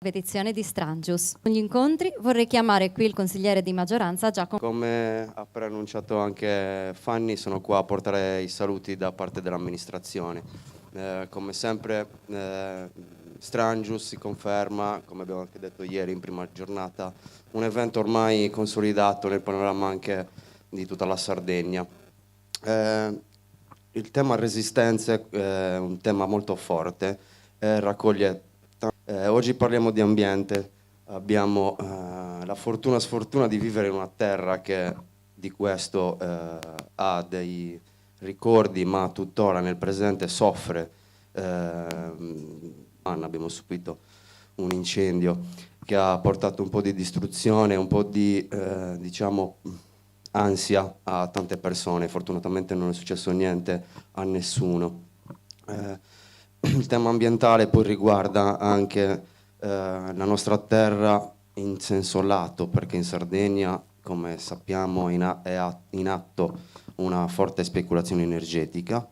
Petizione di Strangius. Con gli incontri vorrei chiamare qui il consigliere di maggioranza Giacomo. Come ha preannunciato anche Fanny, sono qua a portare i saluti da parte dell'amministrazione. Come sempre Strangius si conferma, come abbiamo anche detto ieri in prima giornata, un evento ormai consolidato nel panorama anche di tutta la Sardegna. Il tema resistenze è un tema molto forte, raccoglie oggi parliamo di ambiente, abbiamo la fortuna sfortuna di vivere in una terra che di questo ha dei ricordi, ma tuttora nel presente soffre. Abbiamo subito un incendio che ha portato un po' di distruzione, un po' di diciamo ansia a tante persone. Fortunatamente non è successo niente a nessuno. Il tema ambientale poi riguarda anche la nostra terra in senso lato, perché in Sardegna, come sappiamo, è in atto una forte speculazione energetica.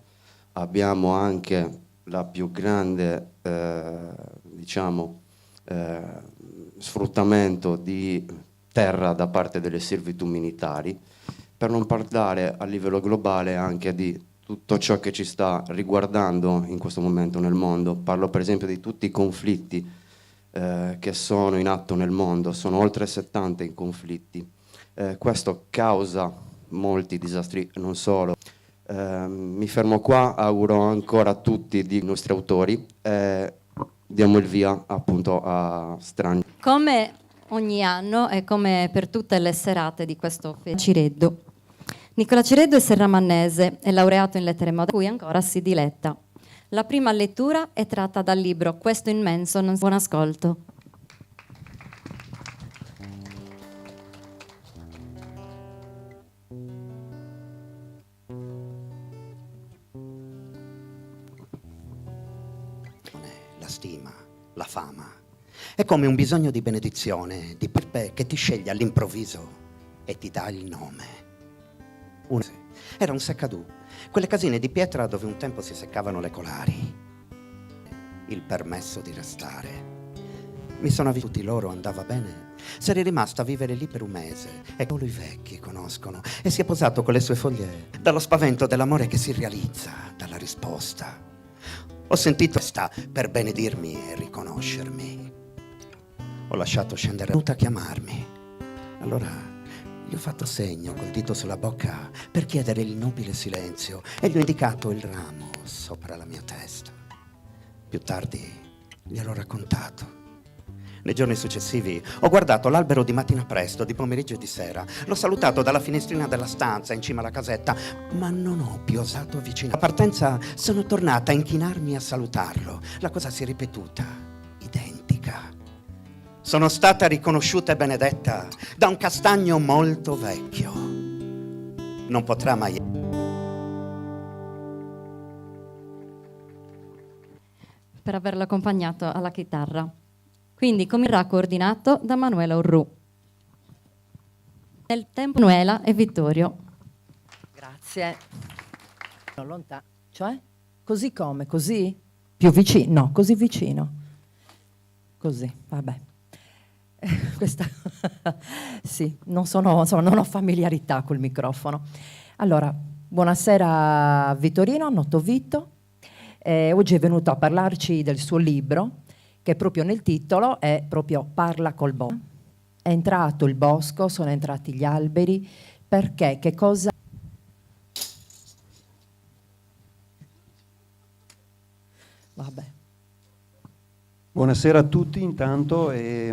Abbiamo anche la più grande sfruttamento di terra da parte delle servitù militari, per non parlare a livello globale anche di tutto ciò che ci sta riguardando in questo momento nel mondo. Parlo per esempio di tutti i conflitti che sono in atto nel mondo, sono oltre 70 i conflitti. Questo causa molti disastri, non solo. Mi fermo qua, auguro ancora a tutti i nostri autori e diamo il via appunto a Strangius. Come ogni anno e come per tutte le serate di questo Cireddu. Nicola Cireddu è serramannese, è laureato in lettere moderne, cui ancora si diletta. La prima lettura è tratta dal libro Questo immenso non. Buon ascolto. La stima, la fama, è come un bisogno di benedizione, di perpe che ti sceglie all'improvviso e ti dà il nome. Era un seccadù, quelle casine di pietra dove un tempo si seccavano le colari. Il permesso di restare. Mi sono avviati tutti loro, andava bene. Sarei rimasto a vivere lì per un mese e solo i vecchi conoscono. E si è posato con le sue foglie dallo spavento dell'amore che si realizza, dalla risposta. Ho sentito sta per benedirmi e riconoscermi. Ho lasciato scendere, è venuta a chiamarmi. Allora gli ho fatto segno col dito sulla bocca per chiedere il nobile silenzio e gli ho indicato il ramo sopra la mia testa. Più tardi gliel'ho raccontato. Nei giorni successivi ho guardato l'albero di mattina presto, di pomeriggio e di sera. L'ho salutato dalla finestrina della stanza in cima alla casetta, ma non ho più osato avvicinarmi. A partenza sono tornata a inchinarmi a salutarlo. La cosa si è ripetuta, identica. Sono stata riconosciuta e benedetta da un castagno molto vecchio. Non potrà mai. Per averlo accompagnato alla chitarra. Quindi comincerà coordinato da Manuela Urru. Nel tempo Manuela e Vittorio. Grazie. Lontano, cioè? Così come? Così? Più vicino? No, così vicino. Così, vabbè. Questa sì, non ho familiarità col microfono. Allora, buonasera Vittorino, Notto Vitto. Oggi è venuto a parlarci del suo libro, che proprio nel titolo è proprio Parla col bosco. È entrato il bosco, sono entrati gli alberi, perché che cosa... Vabbè. Buonasera a tutti intanto e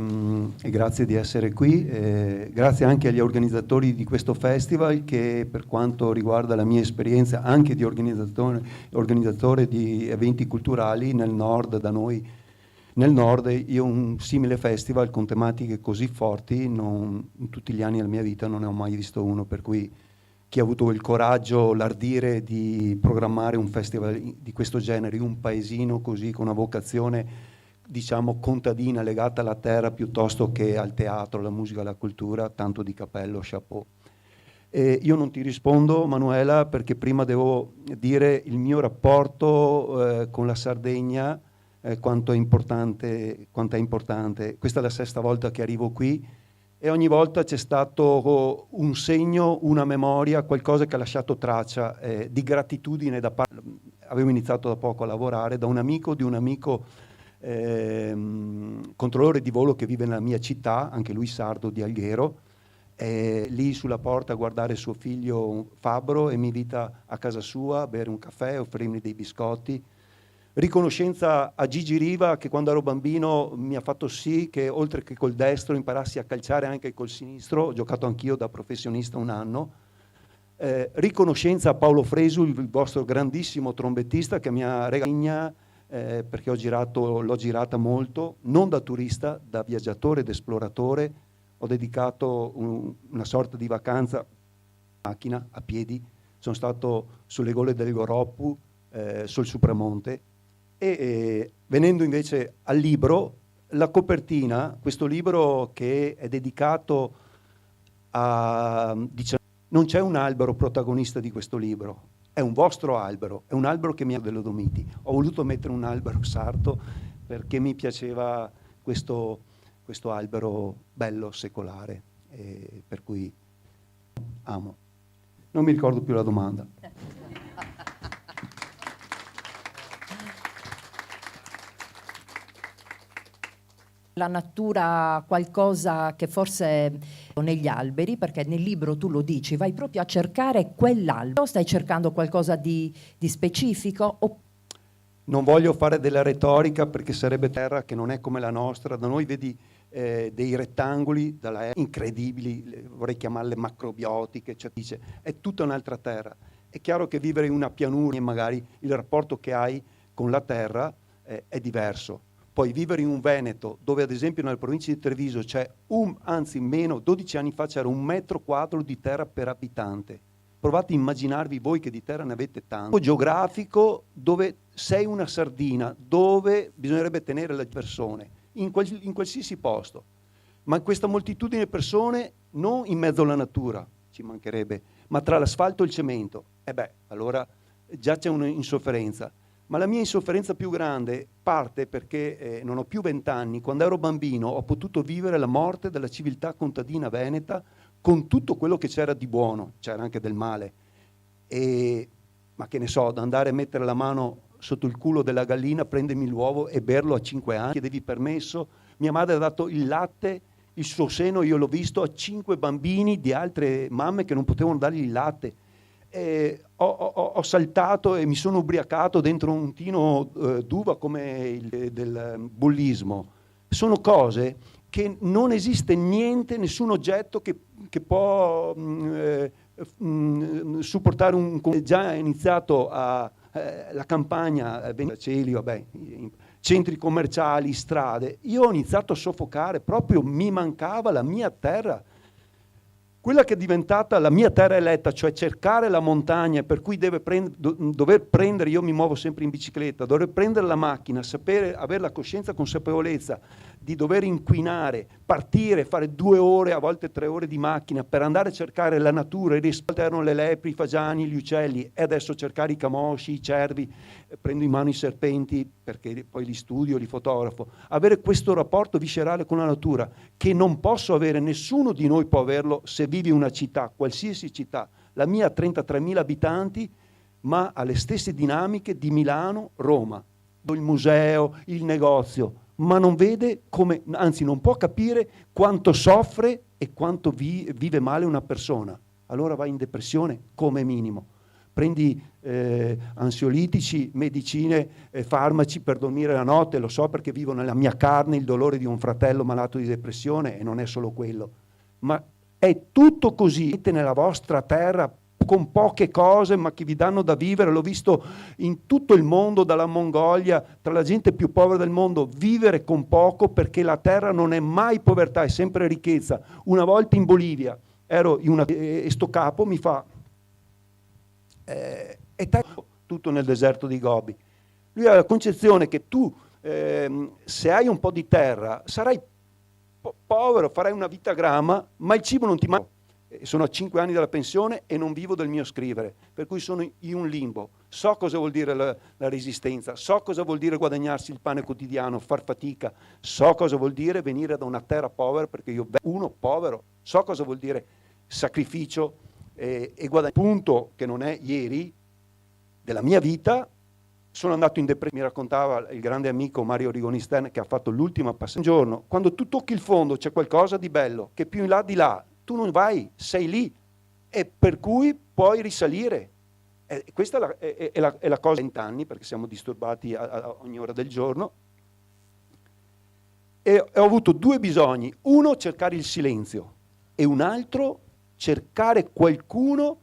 grazie di essere qui, grazie anche agli organizzatori di questo festival che per quanto riguarda la mia esperienza anche di organizzatore di eventi culturali nel nord, da noi nel nord, io un simile festival con tematiche così forti in tutti gli anni della mia vita non ne ho mai visto uno, per cui chi ha avuto il coraggio, l'ardire di programmare un festival di questo genere in un paesino così con una vocazione diciamo contadina legata alla terra piuttosto che al teatro, alla musica, alla cultura, tanto di cappello, chapeau. Io non ti rispondo Manuela perché prima devo dire il mio rapporto con la Sardegna quanto è importante. Questa è la 6ª volta che arrivo qui e ogni volta c'è stato un segno, una memoria, qualcosa che ha lasciato traccia di gratitudine da parte. Avevo iniziato da poco a lavorare da un amico controllore di volo che vive nella mia città, anche lui sardo, di Alghero, lì sulla porta a guardare suo figlio Fabbro e mi invita a casa sua a bere un caffè, offrirmi dei biscotti. Riconoscenza a Gigi Riva, che quando ero bambino mi ha fatto sì che oltre che col destro imparassi a calciare anche col sinistro. Ho giocato anch'io da professionista un anno. Riconoscenza a Paolo Fresu, il vostro grandissimo trombettista, che mi ha regalato perché l'ho girata molto, non da turista, da viaggiatore ed esploratore. Ho dedicato una sorta di vacanza in macchina, a piedi. Sono stato sulle gole del Goroppu, sul Supramonte. E venendo invece al libro, la copertina, questo libro che è dedicato a... non c'è un albero protagonista di questo libro, è un vostro albero, è un albero che mi ha delle Dolomiti. Ho voluto mettere un albero sardo perché mi piaceva questo albero bello, secolare, per cui amo. Non mi ricordo più la domanda. La natura, qualcosa che forse negli alberi, perché nel libro tu lo dici, vai proprio a cercare quell'albero. Stai cercando qualcosa di specifico? Non voglio fare della retorica perché sarebbe terra che non è come la nostra. Da noi vedi dei rettangoli incredibili, vorrei chiamarle macrobiotiche, cioè dice, è tutta un'altra terra. È chiaro che vivere in una pianura, magari il rapporto che hai con la terra è diverso. Poi vivere in un Veneto, dove ad esempio nella provincia di Treviso c'è anzi meno, 12 anni fa c'era 1 metro quadro di terra per abitante. Provate a immaginarvi voi che di terra ne avete tanto. Geografico, dove sei una sardina, dove bisognerebbe tenere le persone, in qualsiasi posto. Ma questa moltitudine di persone non in mezzo alla natura, ci mancherebbe, ma tra l'asfalto e il cemento. Allora già c'è un'insofferenza. Ma la mia insofferenza più grande parte perché non ho più 20 anni. Quando ero bambino ho potuto vivere la morte della civiltà contadina veneta con tutto quello che c'era di buono, c'era anche del male. Ma che ne so, da andare a mettere la mano sotto il culo della gallina, prendermi l'uovo e berlo a 5 anni, chiedevi permesso. Mia madre ha dato il latte, il suo seno, io l'ho visto, a 5 bambini di altre mamme che non potevano dargli il latte. Ho saltato e mi sono ubriacato dentro un tino d'uva come del bullismo. Sono cose che non esiste niente, nessun oggetto che può supportare già è iniziato la campagna, cieli, centri commerciali, strade. Io ho iniziato a soffocare, proprio mi mancava la mia terra. Quella che è diventata la mia terra eletta, cioè cercare la montagna, per cui dover prendere, io mi muovo sempre in bicicletta, dover prendere la macchina, sapere, avere la coscienza, consapevolezza di dover inquinare, partire, fare 2 ore, a volte 3 ore di macchina per andare a cercare la natura, i risposti erano le lepri, i fagiani, gli uccelli, e adesso cercare i camosci, i cervi, prendo in mano i serpenti perché poi li studio, li fotografo. Avere questo rapporto viscerale con la natura che non posso avere, nessuno di noi può averlo se vivi in una città, qualsiasi città. La mia ha 33.000 abitanti, ma ha le stesse dinamiche di Milano, Roma. Il museo, il negozio, ma non vede come, anzi non può capire quanto soffre e quanto vive male una persona. Allora vai in depressione come minimo. Prendi ansiolitici, medicine, farmaci per dormire la notte, lo so perché vivo nella mia carne il dolore di un fratello malato di depressione e non è solo quello. Ma è tutto così nella vostra terra, con poche cose ma che vi danno da vivere. L'ho visto in tutto il mondo, dalla Mongolia, tra la gente più povera del mondo, vivere con poco, perché la terra non è mai povertà, è sempre ricchezza. Una volta in Bolivia ero e sto capo mi fa tutto nel deserto di Gobi. Lui ha la concezione che tu se hai un po' di terra sarai povero, farai una vita grama, ma il cibo non ti manca. sono a 5 anni dalla pensione e non vivo del mio scrivere, per cui sono in un limbo. So cosa vuol dire la resistenza, so cosa vuol dire guadagnarsi il pane quotidiano, far fatica, so cosa vuol dire venire da una terra povera, perché io uno povero, so cosa vuol dire sacrificio e guadagnare. Il punto che non è ieri della mia vita, sono andato in depressione, mi raccontava il grande amico Mario Rigoni Stern che ha fatto l'ultima passeggiata. Un giorno, quando tu tocchi il fondo c'è qualcosa di bello, che più in là di là, tu non vai, sei lì, e per cui puoi risalire. Questa è la cosa. 20 anni, perché siamo disturbati a ogni ora del giorno, e ho avuto due bisogni: uno, cercare il silenzio, e un altro, cercare qualcuno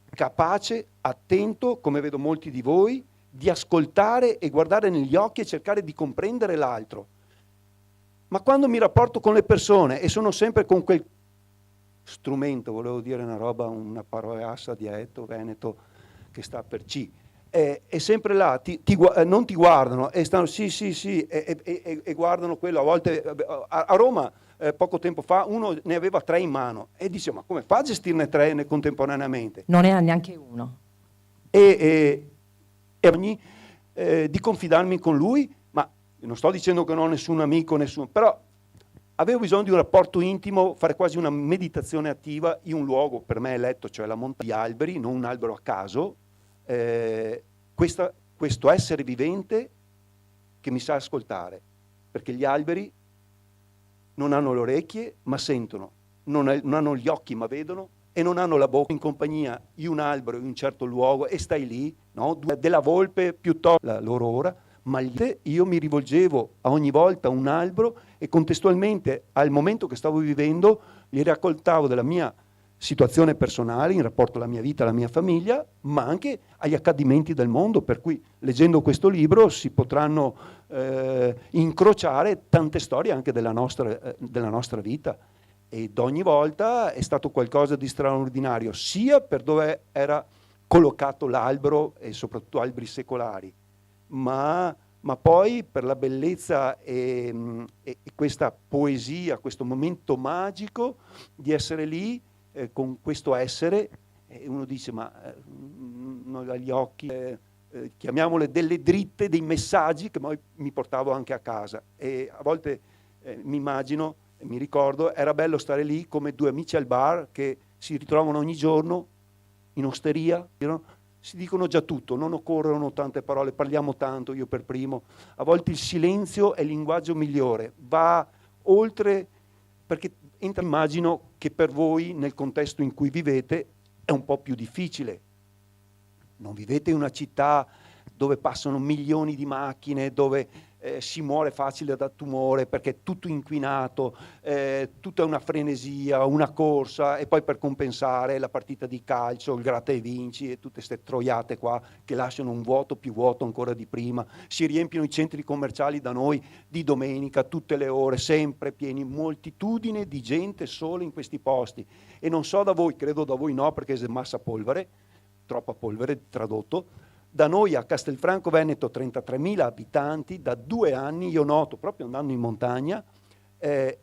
capace, attento, come vedo molti di voi, di ascoltare e guardare negli occhi e cercare di comprendere l'altro. Ma quando mi rapporto con le persone e sono sempre con quel strumento, volevo dire una roba, una paroassa dialetto veneto che sta per C, è sempre là, non ti guardano e stanno sì e guardano quello. A volte a Roma poco tempo fa uno ne aveva 3 in mano e dice: ma come fa a gestirne 3 contemporaneamente? Non ne ha neanche uno. E di confidarmi con lui, ma non sto dicendo che non ho nessun amico, però avevo bisogno di un rapporto intimo, fare quasi una meditazione attiva in un luogo per me eletto, cioè la montagna, di alberi, non un albero a caso, questo essere vivente che mi sa ascoltare, perché gli alberi non hanno le orecchie ma sentono, non hanno gli occhi ma vedono, e non hanno la bocca. In compagnia di un albero in un certo luogo e stai lì, no? Della volpe piuttosto la loro ora, ma io mi rivolgevo a ogni volta a un albero e contestualmente al momento che stavo vivendo gli raccontavo della mia situazione personale in rapporto alla mia vita, alla mia famiglia, ma anche agli accadimenti del mondo, per cui leggendo questo libro si potranno incrociare tante storie anche della nostra vita. Ed ogni volta è stato qualcosa di straordinario, sia per dove era collocato l'albero e soprattutto alberi secolari, ma poi per la bellezza e questa poesia, questo momento magico di essere lì con questo essere, e uno dice: ma non agli occhi, chiamiamole delle dritte, dei messaggi che poi mi portavo anche a casa, e a volte mi immagino, mi ricordo, era bello stare lì come due amici al bar che si ritrovano ogni giorno in osteria, si dicono già tutto, non occorrono tante parole, parliamo tanto, io per primo. A volte il silenzio è il linguaggio migliore, va oltre, perché immagino che per voi nel contesto in cui vivete è un po' più difficile. Non vivete in una città dove passano milioni di macchine, dove si muore facile da tumore perché è tutto inquinato, tutta una frenesia, una corsa, e poi per compensare la partita di calcio, il gratta e vinci e tutte queste troiate qua che lasciano un vuoto più vuoto ancora di prima. Si riempiono i centri commerciali da noi di domenica, tutte le ore, sempre pieni, moltitudine di gente solo in questi posti. E non so da voi, credo da voi no, perché è massa polvere, troppa polvere tradotto. Da noi a Castelfranco Veneto 33.000 abitanti, da 2 anni io noto, proprio andando in montagna,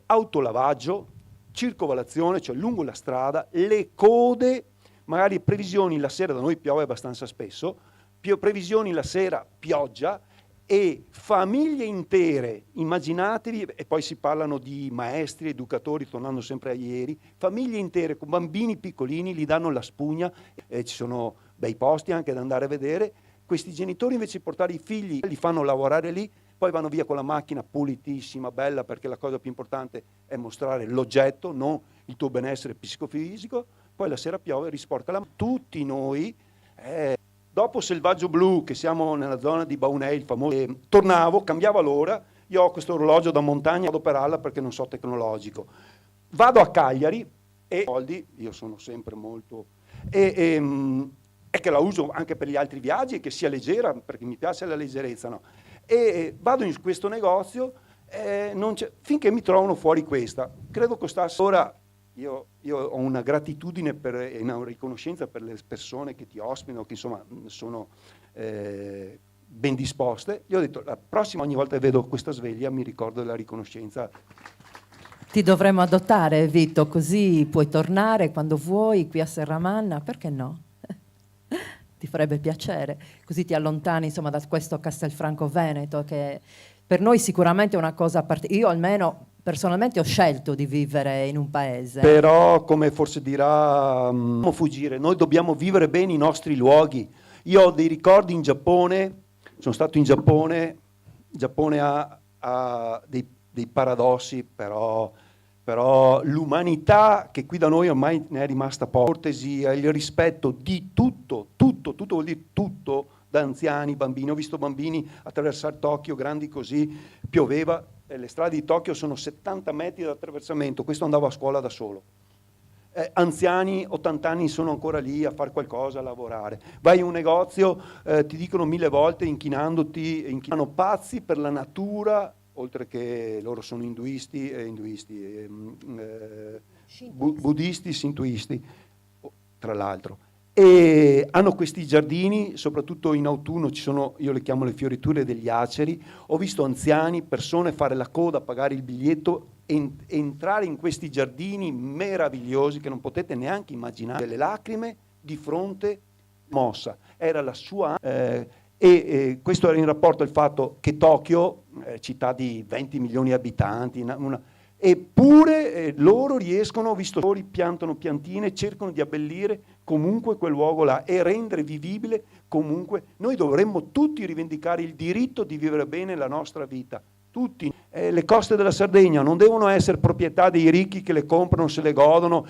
autolavaggio, circovalazione, cioè lungo la strada, le code, magari previsioni la sera, da noi piove abbastanza spesso, previsioni la sera, pioggia, e famiglie intere, immaginatevi, e poi si parlano di maestri, educatori, tornando sempre a ieri, famiglie intere con bambini piccolini, gli danno la spugna, ci sono bei posti anche da andare a vedere. Questi genitori invece di portare i figli li fanno lavorare lì, poi vanno via con la macchina pulitissima, bella, perché la cosa più importante è mostrare l'oggetto, non il tuo benessere psicofisico. Poi la sera piove, risporta la macchina. Tutti noi, dopo Selvaggio Blu, che siamo nella zona di Baunei, il famoso, tornavo, cambiava l'ora, io ho questo orologio da montagna, vado per alla perché non so tecnologico. Vado a Cagliari e soldi, io sono sempre molto... e che la uso anche per gli altri viaggi, che sia leggera, perché mi piace la leggerezza, no? E vado in questo negozio finché mi trovano fuori questa. Credo costasse... Ora io ho una gratitudine e una riconoscenza per le persone che ti ospitano, che insomma sono ben disposte. Io ho detto, la prossima, ogni volta che vedo questa sveglia mi ricordo della riconoscenza. Ti dovremmo adottare, Vito, così puoi tornare quando vuoi qui a Serramanna, perché no? Ti farebbe piacere, così ti allontani insomma da questo Castelfranco Veneto, che per noi sicuramente è una cosa particolare. Io almeno personalmente ho scelto di vivere in un paese. Però, come forse dirà, non fuggire, noi dobbiamo vivere bene i nostri luoghi. Io ho dei ricordi in Giappone, sono stato in Giappone, il Giappone ha dei paradossi, però l'umanità che qui da noi ormai ne è rimasta poca, cortesia, il rispetto di tutto vuol dire tutto, da anziani, bambini. Ho visto bambini attraversare Tokyo, grandi così, pioveva, e le strade di Tokyo sono 70 metri di attraversamento, questo andavo a scuola da solo. Anziani, 80 anni, sono ancora lì a fare qualcosa, a lavorare. Vai in un negozio, ti dicono 1000 volte, inchinano pazzi per la natura, oltre che loro sono buddisti, sintoisti, tra l'altro. E hanno questi giardini, soprattutto in autunno ci sono, io le chiamo le fioriture degli aceri. Ho visto anziani, persone fare la coda, pagare il biglietto, entrare in questi giardini meravigliosi che non potete neanche immaginare, delle lacrime di fronte mossa. Era la sua... E questo era in rapporto al fatto che Tokyo, città di 20 milioni di abitanti, eppure loro riescono, ho visto, loro piantano piantine, cercano di abbellire comunque quel luogo là e rendere vivibile comunque. Noi dovremmo tutti rivendicare il diritto di vivere bene la nostra vita, tutti. Le coste della Sardegna non devono essere proprietà dei ricchi che le comprano, se le godono,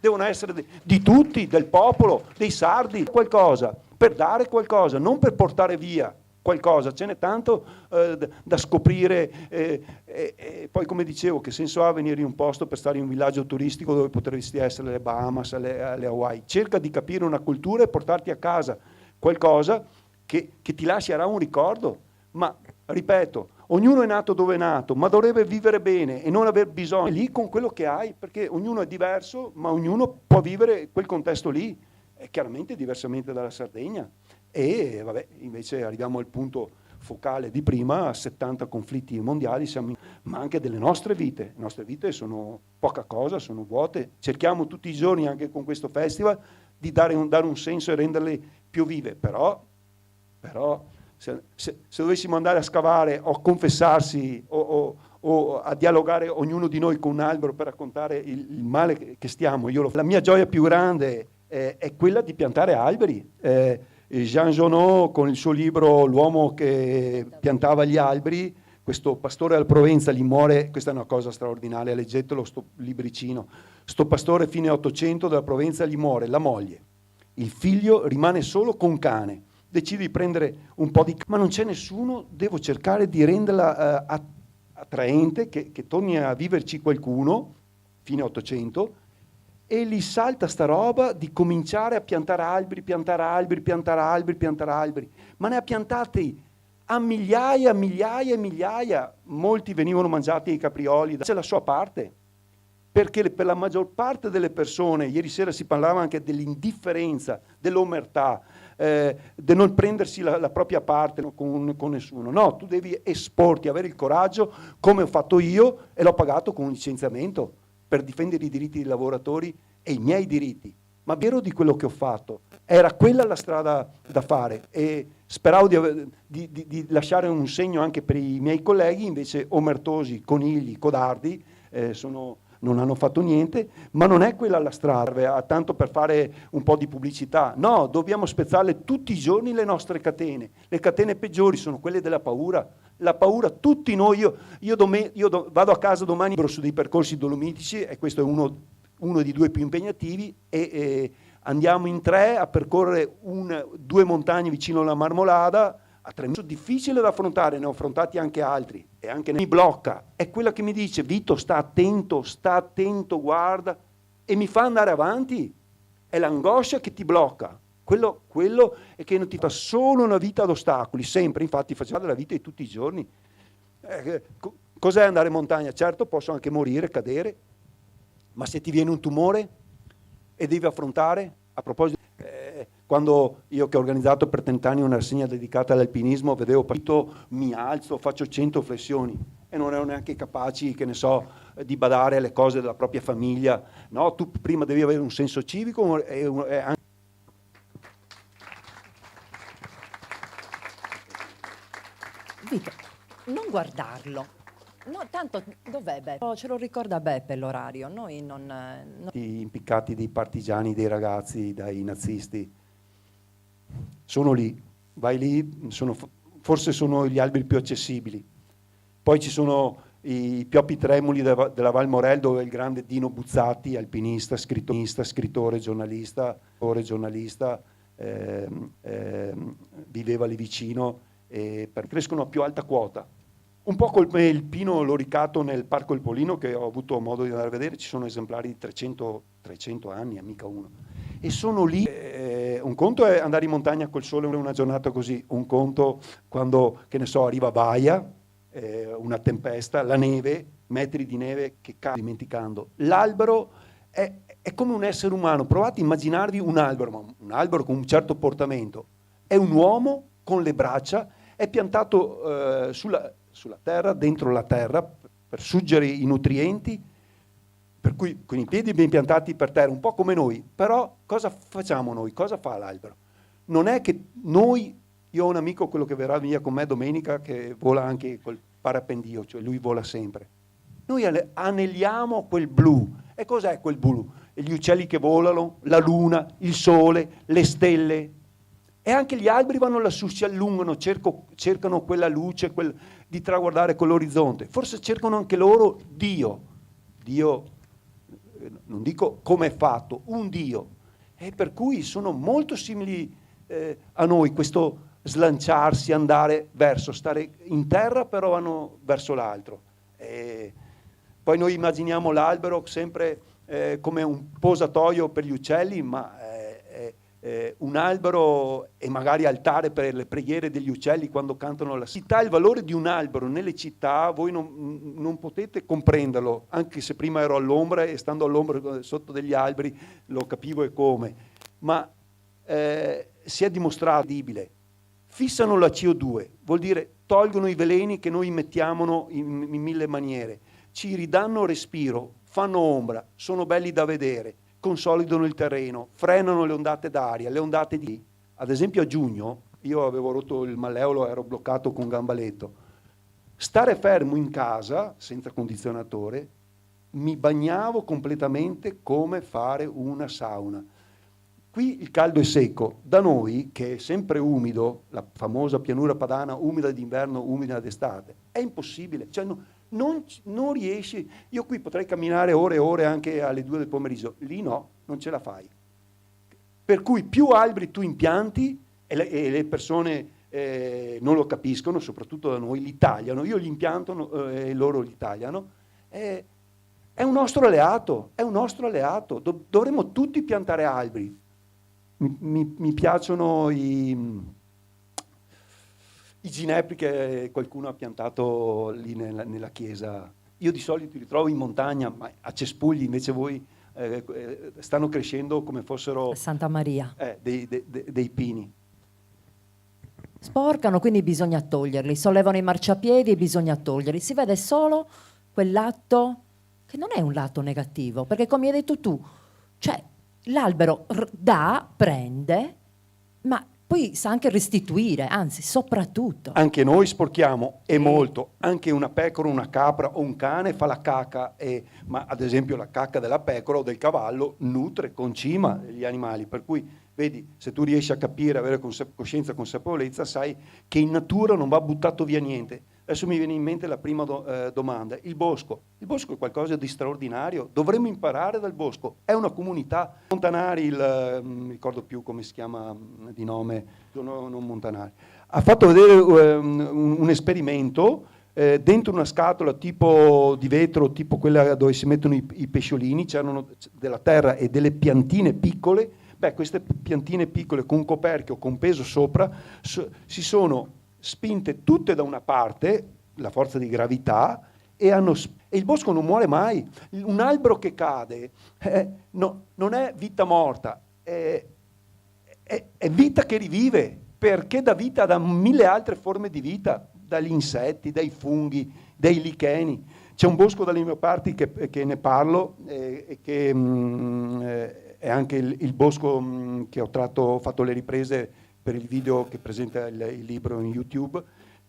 devono essere di tutti, del popolo, dei sardi, qualcosa, per dare qualcosa, non per portare via qualcosa. Ce n'è tanto da scoprire, poi come dicevo, che senso ha venire in un posto per stare in un villaggio turistico dove potresti essere alle Bahamas, alle Hawaii? Cerca di capire una cultura e portarti a casa qualcosa che ti lascerà un ricordo, ma ripeto, ognuno è nato dove è nato, ma dovrebbe vivere bene e non aver bisogno lì con quello che hai, perché ognuno è diverso, ma ognuno può vivere quel contesto lì, chiaramente diversamente dalla Sardegna. E vabbè, invece arriviamo al punto focale di prima, 70 conflitti mondiali, ma anche delle nostre vite. Le nostre vite sono poca cosa, sono vuote. Cerchiamo tutti i giorni, anche con questo festival, di dare un senso e renderle più vive, però se dovessimo andare a scavare o a confessarsi o a dialogare ognuno di noi con un albero per raccontare il male che stiamo, la mia gioia più grande è quella di piantare alberi. Jean Genot, con il suo libro L'uomo che piantava gli alberi, questo pastore al Provenza gli muore, questa è una cosa straordinaria, leggetelo sto libricino, sto pastore fine 800 della Provenza gli muore la moglie, il figlio rimane solo con cane, decide di prendere un po' di... ma non c'è nessuno, devo cercare di renderla attraente, che torni a viverci qualcuno, fine 800, e gli salta sta roba di cominciare a piantare alberi, ma ne ha piantati a migliaia e migliaia, molti venivano mangiati ai caprioli, c'è la sua parte, perché per la maggior parte delle persone, ieri sera si parlava anche dell'indifferenza, dell'omertà, di non prendersi la propria parte con nessuno. No, tu devi esporti, avere il coraggio, come ho fatto io, e l'ho pagato con un licenziamento per difendere i diritti dei lavoratori e i miei diritti. Ma vero di quello che ho fatto, era quella la strada da fare e speravo di lasciare un segno anche per i miei colleghi, invece omertosi, conigli, codardi, non hanno fatto niente, ma non è quella la strada, tanto per fare un po' di pubblicità. No, dobbiamo spezzarle tutti i giorni le nostre catene. Le catene peggiori sono quelle della paura. La paura, tutti noi, io vado a casa domani su dei percorsi dolomitici, e questo è uno di due più impegnativi, e andiamo in 3 a percorrere 2 montagne vicino alla Marmolada, a 3 metri. Difficile da affrontare, ne ho affrontati anche altri, e anche mi blocca, è quella che mi dice: Vito, sta attento, guarda, e mi fa andare avanti. È l'angoscia che ti blocca, quello è che non ti fa solo una vita ad ostacoli, sempre, infatti facciamo la vita di tutti i giorni. Cos'è andare in montagna? Certo, posso anche morire, cadere, ma se ti viene un tumore e devi affrontare, a proposito, quando io che ho organizzato per 30 anni una rassegna dedicata all'alpinismo, vedevo partito, mi alzo, faccio 100 flessioni, e non erano neanche capaci, che ne so, di badare alle cose della propria famiglia. No, tu prima devi avere un senso civico e anche... Vito, non guardarlo. No, tanto dov'è Beppe? Oh, ce lo ricorda Beppe l'orario. Noi non... impiccati dei partigiani, dei ragazzi, dai nazisti. Sono lì, vai lì, forse sono gli alberi più accessibili. Poi ci sono i Pioppi Tremuli della Val Morel, dove il grande Dino Buzzati, alpinista, scrittore, giornalista, viveva lì vicino, crescono a più alta quota. Un po' come il pino loricato nel Parco Il Polino, che ho avuto modo di andare a vedere, ci sono esemplari di 300 anni, mica uno. E sono lì, un conto è andare in montagna col sole una giornata così, un conto quando, che ne so, arriva Baia, una tempesta, la neve, metri di neve che cade dimenticando. L'albero è come un essere umano, provate a immaginarvi un albero, ma un albero con un certo portamento. È un uomo con le braccia, è piantato sulla terra, dentro la terra, per suggere i nutrienti, per cui con i piedi ben piantati per terra, un po' come noi. Però cosa facciamo noi? Cosa fa l'albero? Non è che noi, io ho un amico, quello che verrà via con me domenica, che vola anche col parapendio, cioè lui vola sempre. Noi aneliamo quel blu. E cos'è quel blu? Gli uccelli che volano, la luna, il sole, le stelle. E anche gli alberi vanno lassù, si allungano, cercano quella luce, di traguardare quell'orizzonte. Forse cercano anche loro Dio. Dio, non dico come è fatto, un Dio. E per cui sono molto simili a noi, questo slanciarsi, andare verso, stare in terra, però vanno verso l'altro. Poi noi immaginiamo l'albero sempre come un posatoio per gli uccelli, ma un albero e magari altare per le preghiere degli uccelli quando cantano la città. Il valore di un albero nelle città voi non potete comprenderlo, anche se prima ero all'ombra e stando all'ombra sotto degli alberi lo capivo e come, ma si è dimostrato credibile. Fissano la CO2, vuol dire tolgono i veleni che noi mettiamo in mille maniere, ci ridanno respiro, fanno ombra, sono belli da vedere, consolidano il terreno, frenano le ondate d'aria, le ondate di... Ad esempio a giugno, io avevo rotto il malleolo, ero bloccato con gambaletto. Stare fermo in casa, senza condizionatore, mi bagnavo completamente come fare una sauna. Qui il caldo è secco, da noi, che è sempre umido, la famosa pianura padana, umida d'inverno, umida d'estate, è impossibile, cioè non riesci. Io qui potrei camminare ore e ore anche alle 2 del pomeriggio, lì no, non ce la fai. Per cui più alberi tu impianti, e le persone non lo capiscono, soprattutto da noi, li tagliano, io li impianto e loro li tagliano, è un nostro alleato, dovremmo tutti piantare alberi. Mi piacciono i ginepri che qualcuno ha piantato lì nella chiesa. Io di solito li trovo in montagna, ma a cespugli, invece voi stanno crescendo come fossero Santa Maria. Dei pini. Sporcano, quindi bisogna toglierli, sollevano i marciapiedi e bisogna toglierli. Si vede solo quel lato che non è un lato negativo, perché come hai detto tu, cioè l'albero dà, prende, ma poi sa anche restituire, anzi soprattutto. Anche noi sporchiamo, e molto. Anche una pecora, una capra o un cane fa la cacca, ma ad esempio la cacca della pecora o del cavallo nutre, concima gli animali. Per cui, vedi, se tu riesci a capire, avere coscienza, consapevolezza, sai che in natura non va buttato via niente. Adesso mi viene in mente la prima domanda. Il bosco. Il bosco è qualcosa di straordinario. Dovremmo imparare dal bosco. È una comunità. Montanari, non mi ricordo più come si chiama di nome, non Montanari, ha fatto vedere un esperimento dentro una scatola tipo di vetro, tipo quella dove si mettono i pesciolini, c'erano della terra e delle piantine piccole. Beh, queste piantine piccole con coperchio, con peso sopra, si sono spinte tutte da una parte, la forza di gravità, e il bosco non muore mai. Un albero che cade non è vita morta, è vita che rivive, perché dà vita a mille altre forme di vita, dagli insetti, dai funghi, dai licheni. C'è un bosco dalle mie parti che ne parlo, e che è anche il bosco che ho fatto le riprese per il video che presenta il libro in YouTube,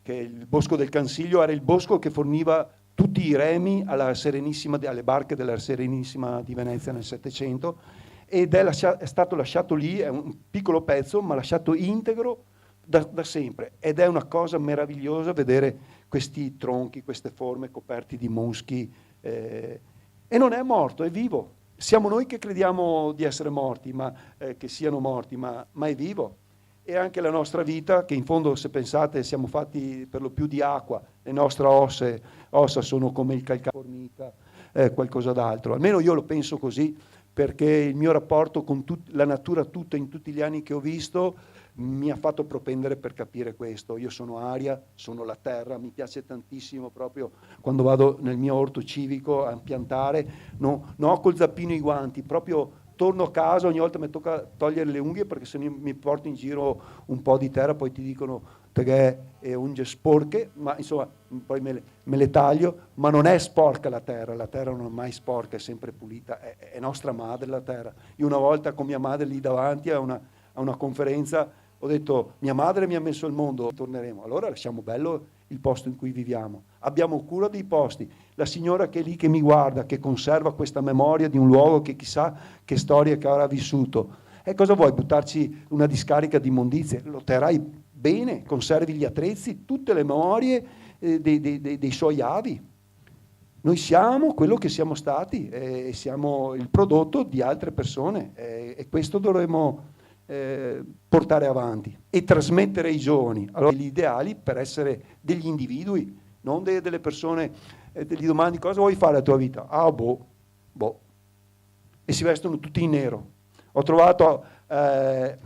che è il bosco del Cansiglio. Era il bosco che forniva tutti i remi alle barche della Serenissima di Venezia nel Settecento, ed è stato lasciato lì, è un piccolo pezzo, ma lasciato integro da sempre, ed è una cosa meravigliosa vedere questi tronchi, queste forme coperti di muschi, e non è morto, è vivo. Siamo noi che crediamo di essere morti, che siano morti, ma è vivo. E anche la nostra vita, che in fondo, se pensate, siamo fatti per lo più di acqua, le nostre ossa sono come il calcare formica, qualcosa d'altro. Almeno io lo penso così, perché il mio rapporto con la natura tutta in tutti gli anni che ho visto mi ha fatto propendere per capire questo. Io sono aria, sono la terra, mi piace tantissimo proprio quando vado nel mio orto civico a piantare, no, non ho col zappino i guanti, proprio torno a casa, ogni volta mi tocca togliere le unghie perché se no mi porto in giro un po' di terra, poi ti dicono che è unghie sporche, ma insomma poi me le taglio, ma non è sporca la terra non è mai sporca, è sempre pulita, è nostra madre la terra. Io una volta con mia madre lì davanti a una conferenza ho detto: mia madre mi ha messo al mondo, torneremo, allora lasciamo bello il posto in cui viviamo, abbiamo cura dei posti. La signora che è lì che mi guarda, che conserva questa memoria di un luogo che chissà che storia che avrà vissuto, e cosa vuoi, buttarci una discarica di immondizie? Lo terrai bene, conservi gli attrezzi, tutte le memorie dei suoi avi. Noi siamo quello che siamo stati, e siamo il prodotto di altre persone, e questo dovremmo portare avanti e trasmettere ai giovani allora gli ideali per essere degli individui, non delle persone. Gli domandi: cosa vuoi fare la tua vita? Ah, boh. E si vestono tutti in nero. Ho trovato dalle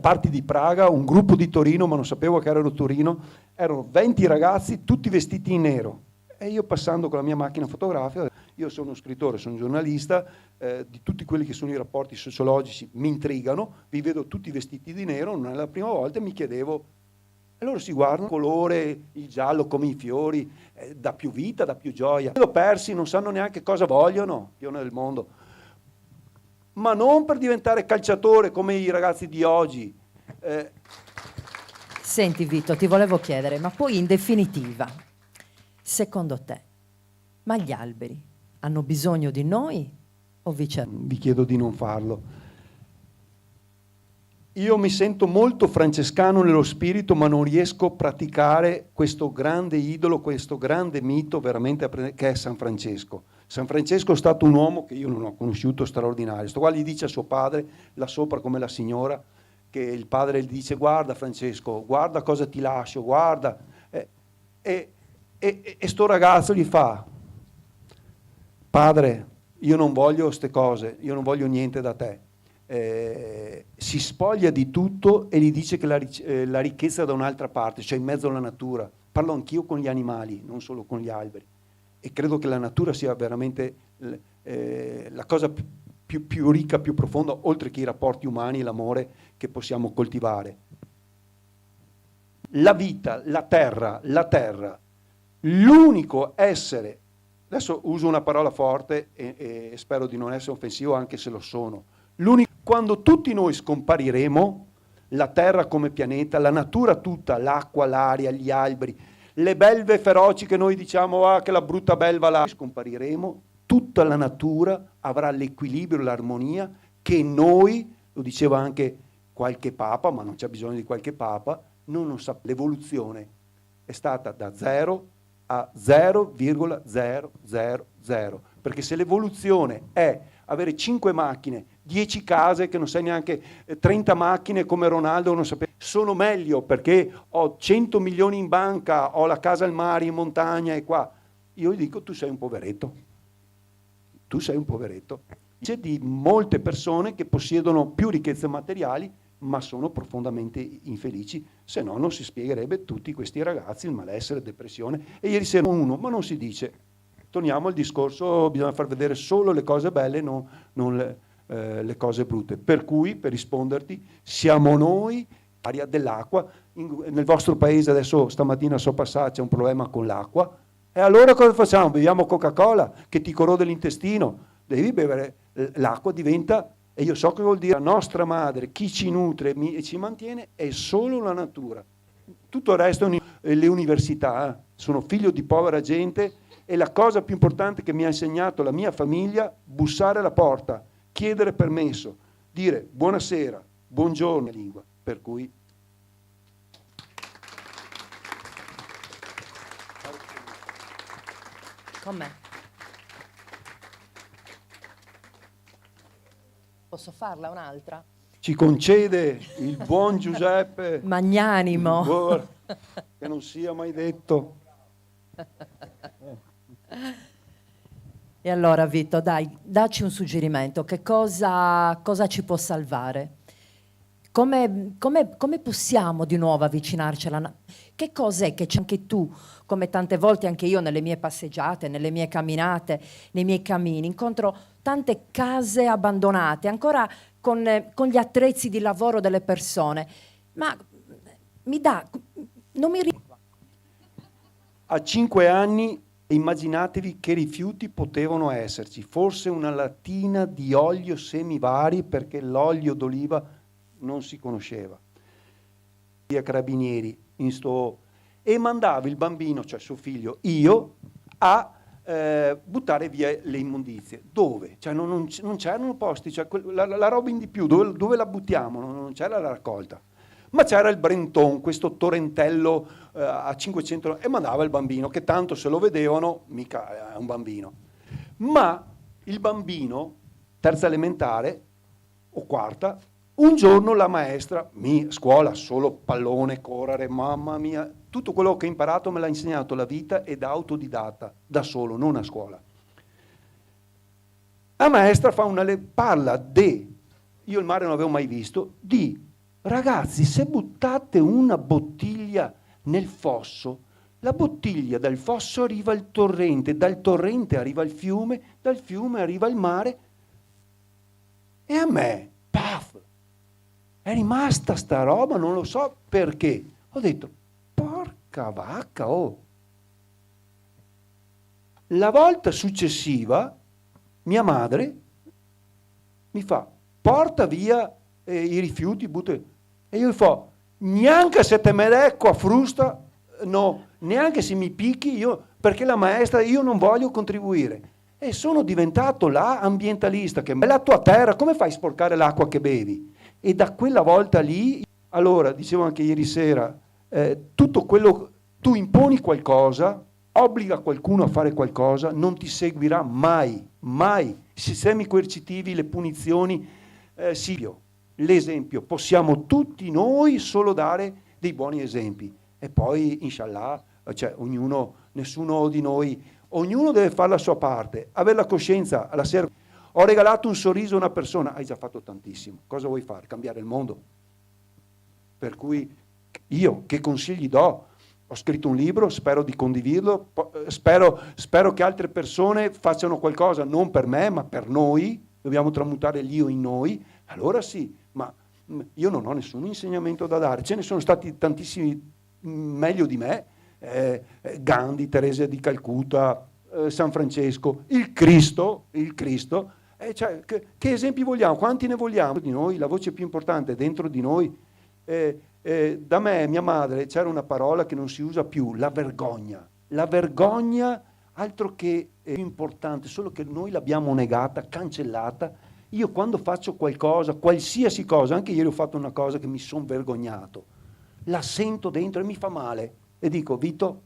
parti di Praga un gruppo di Torino, ma non sapevo che erano Torino, erano 20 ragazzi tutti vestiti in nero. E io, passando con la mia macchina fotografica, io sono uno scrittore, sono un giornalista, di tutti quelli che sono i rapporti sociologici mi intrigano, vi vedo tutti vestiti di nero, non è la prima volta, e mi chiedevo, e loro si guardano, il colore, il giallo come i fiori, dà più vita, dà più gioia. Sono persi, non sanno neanche cosa vogliono, pione del mondo, ma non per diventare calciatore come i ragazzi di oggi. Senti Vito, ti volevo chiedere, ma poi in definitiva, secondo te, ma gli alberi hanno bisogno di noi o viceversa? Vi chiedo di non farlo. Io mi sento molto francescano nello spirito, ma non riesco a praticare questo grande idolo, questo grande mito veramente che è San Francesco. San Francesco è stato un uomo che io non ho conosciuto, straordinario. Sto qua gli dice a suo padre, là sopra come la signora, che il padre gli dice: guarda Francesco, guarda cosa ti lascio, guarda. E sto ragazzo gli fa: padre, io non voglio queste cose, io non voglio niente da te. Si spoglia di tutto e gli dice che la ricchezza è da un'altra parte, cioè in mezzo alla natura. Parlo anch'io con gli animali, non solo con gli alberi, e credo che la natura sia veramente la cosa più ricca, più profonda, oltre che i rapporti umani e l'amore che possiamo coltivare. La vita, la terra, l'unico essere, adesso uso una parola forte e spero di non essere offensivo anche se lo sono, quando tutti noi scompariremo, la terra come pianeta, la natura tutta, l'acqua, l'aria, gli alberi, le belve feroci che noi diciamo che la brutta belva là, scompariremo, tutta la natura avrà l'equilibrio, l'armonia che noi, lo diceva anche qualche papa, ma non c'è bisogno di qualche papa, non sa. L'evoluzione è stata da 0 a 0,000, perché se l'evoluzione è avere 5 macchine, 10 case, che non sai neanche, 30 macchine come Ronaldo, non sapevo, sono meglio perché ho 100 milioni in banca, ho la casa al mare, in montagna e qua. Io gli dico: tu sei un poveretto. Tu sei un poveretto. C'è di molte persone che possiedono più ricchezze materiali, ma sono profondamente infelici, se no non si spiegherebbe tutti questi ragazzi, il malessere, depressione. E ieri sera uno, ma non si dice. Torniamo al discorso, bisogna far vedere solo le cose belle, non le cose brutte. Per cui, per risponderti, siamo noi aria dell'acqua. Nel vostro paese adesso stamattina so passare, c'è un problema con l'acqua, e allora cosa facciamo? Beviamo Coca-Cola che ti corrode l'intestino, devi bere l'acqua, diventa, e io so che vuol dire la nostra madre, chi ci nutre e ci mantiene è solo la natura. Tutto il resto, le università, sono figlio di povera gente, e la cosa più importante che mi ha insegnato la mia famiglia, bussare alla porta, chiedere permesso, dire buonasera, buongiorno in lingua, per cui Con me. Posso farla un'altra? ci concede il buon Giuseppe Magnanimo. che non sia mai detto. E allora Vito, dai, dacci un suggerimento, che cosa ci può salvare? Come possiamo di nuovo avvicinarci alla che cos'è che c'è anche tu, come tante volte anche io nelle mie passeggiate, nelle mie camminate, nei miei cammini, incontro tante case abbandonate, ancora con gli attrezzi di lavoro delle persone, ma non mi A 5 anni immaginatevi che rifiuti potevano esserci, forse una lattina di olio semivari, perché l'olio d'oliva non si conosceva. Via Carabinieri e mandava il bambino, cioè suo figlio, io, a buttare via le immondizie. Dove? Cioè non c'erano posti, cioè la roba in di più, dove la buttiamo? Non c'era la raccolta. Ma c'era il Brenton, questo torrentello a 500, e mandava il bambino, che tanto se lo vedevano, mica è un bambino. Ma il bambino, terza elementare o quarta, un giorno la maestra, scuola, solo pallone, correre, mamma mia, tutto quello che ho imparato me l'ha insegnato la vita e da autodidatta, da solo, non a scuola. La maestra parla io il mare non l'avevo mai visto, di ragazzi, se buttate una bottiglia nel fosso, la bottiglia dal fosso arriva al torrente, dal torrente arriva al fiume, dal fiume arriva al mare, e a me, paf, è rimasta sta roba, non lo so perché. Ho detto, porca vacca, oh. La volta successiva, mia madre mi fa, porta via i rifiuti, e io gli fa, neanche se te me l'acqua frusta, no, neanche se mi picchi, perché la maestra, io non voglio contribuire. E sono diventato là ambientalista, che è la tua terra, come fai a sporcare l'acqua che bevi? E da quella volta lì, allora, dicevo anche ieri sera, tutto quello, tu imponi qualcosa, obbliga qualcuno a fare qualcosa, non ti seguirà mai, mai. I sistemi coercitivi, le punizioni, l'esempio, possiamo tutti noi solo dare dei buoni esempi. E poi, inshallah, cioè nessuno di noi, ognuno deve fare la sua parte, avere la coscienza alla sera. Ho regalato un sorriso a una persona, hai già fatto tantissimo, cosa vuoi fare? Cambiare il mondo? Per cui io che consigli do? Ho scritto un libro, spero di condividerlo, spero che altre persone facciano qualcosa, non per me, ma per noi, dobbiamo tramutare l'io in noi, allora sì, ma io non ho nessun insegnamento da dare, ce ne sono stati tantissimi meglio di me, Gandhi, Teresa di Calcutta, San Francesco, il Cristo, cioè, che esempi vogliamo? Quanti ne vogliamo di noi? La voce più importante è dentro di noi. Da me, mia madre, c'era una parola che non si usa più, la vergogna. La vergogna, altro che importante, solo che noi l'abbiamo negata, cancellata. Io quando faccio qualcosa, qualsiasi cosa, anche ieri ho fatto una cosa che mi sono vergognato, la sento dentro e mi fa male. E dico, Vito,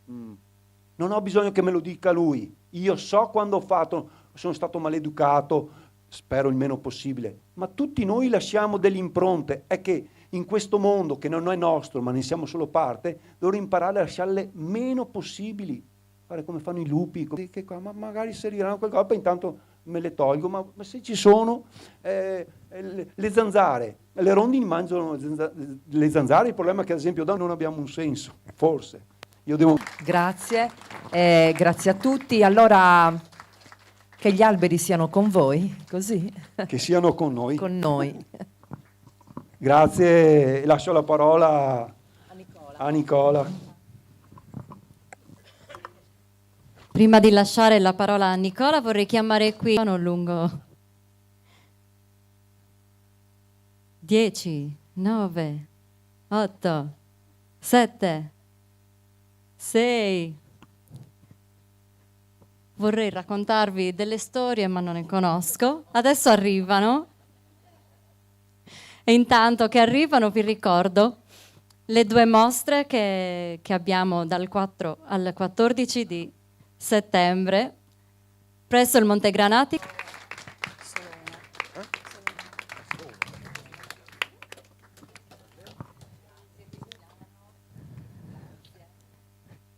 non ho bisogno che me lo dica lui. Io so quando ho fatto, sono stato maleducato, spero il meno possibile, ma tutti noi lasciamo delle impronte. È che in questo mondo che non è nostro, ma ne siamo solo parte, dovremmo imparare a lasciarle meno possibili. Fare come fanno i lupi, che ma magari serviranno qualcosa, poi intanto me le tolgo, ma se ci sono le zanzare, le rondini mangiano le zanzare, il problema è che ad esempio da noi non abbiamo un senso, forse. Grazie, grazie a tutti. Allora, che gli alberi siano con voi, così? Che siano con noi. Con noi. Grazie, lascio la parola a Nicola. Prima di lasciare la parola a Nicola vorrei chiamare qui, non lungo, 10, 9, 8, 7, 6. Vorrei raccontarvi delle storie, ma non ne conosco. Adesso arrivano. E intanto che arrivano vi ricordo le 2 mostre che abbiamo dal 4 al 14 di settembre presso il Monte Granati.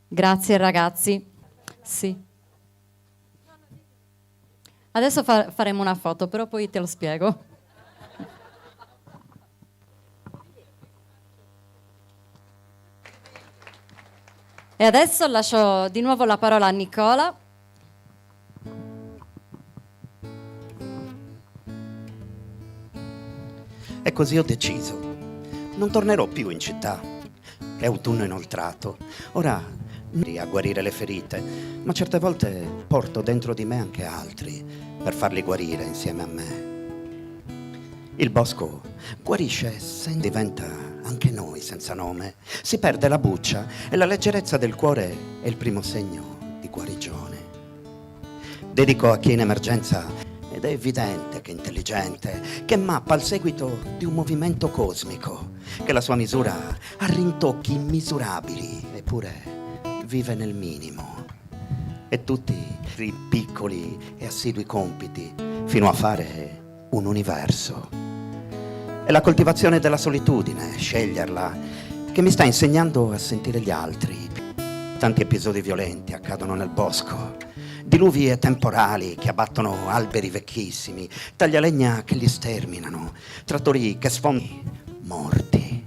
Grazie ragazzi. Sì. Adesso faremo una foto, però poi te lo spiego. E adesso lascio di nuovo la parola a Nicola. E così ho deciso. Non tornerò più in città. È autunno inoltrato. Ora a guarire le ferite, ma certe volte porto dentro di me anche altri per farli guarire insieme a me. Il bosco guarisce se diventa anche noi senza nome. Si perde la buccia e la leggerezza del cuore è il primo segno di guarigione. Dedico a chi è in emergenza ed è evidente che è intelligente, che mappa al seguito di un movimento cosmico, che la sua misura ha rintocchi immisurabili, eppure vive nel minimo. E tutti i piccoli e assidui compiti fino a fare un universo. È la coltivazione della solitudine, sceglierla, che mi sta insegnando a sentire gli altri. Tanti episodi violenti accadono nel bosco, diluvi e temporali che abbattono alberi vecchissimi, taglialegna che li sterminano, trattori che sfondano morti.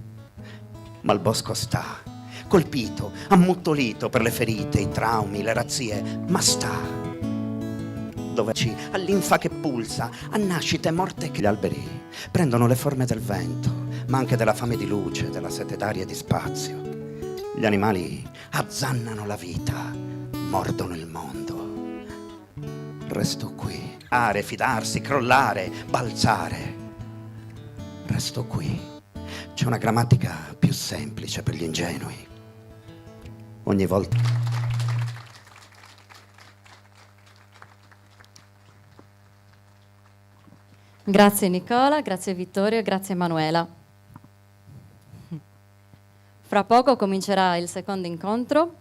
Ma il bosco sta, colpito, ammuttolito per le ferite, i traumi, le razzie, ma sta. Dove ci, all'infa che pulsa, a nascite morte che gli alberi prendono le forme del vento, ma anche della fame di luce, della sete d'aria e di spazio. Gli animali azzannano la vita, mordono il mondo. Resto qui, fidarsi, crollare, balzare. Resto qui. C'è una grammatica più semplice per gli ingenui. Ogni volta. Grazie Nicola, grazie Vittorio, grazie Emanuela. Fra poco comincerà il secondo incontro.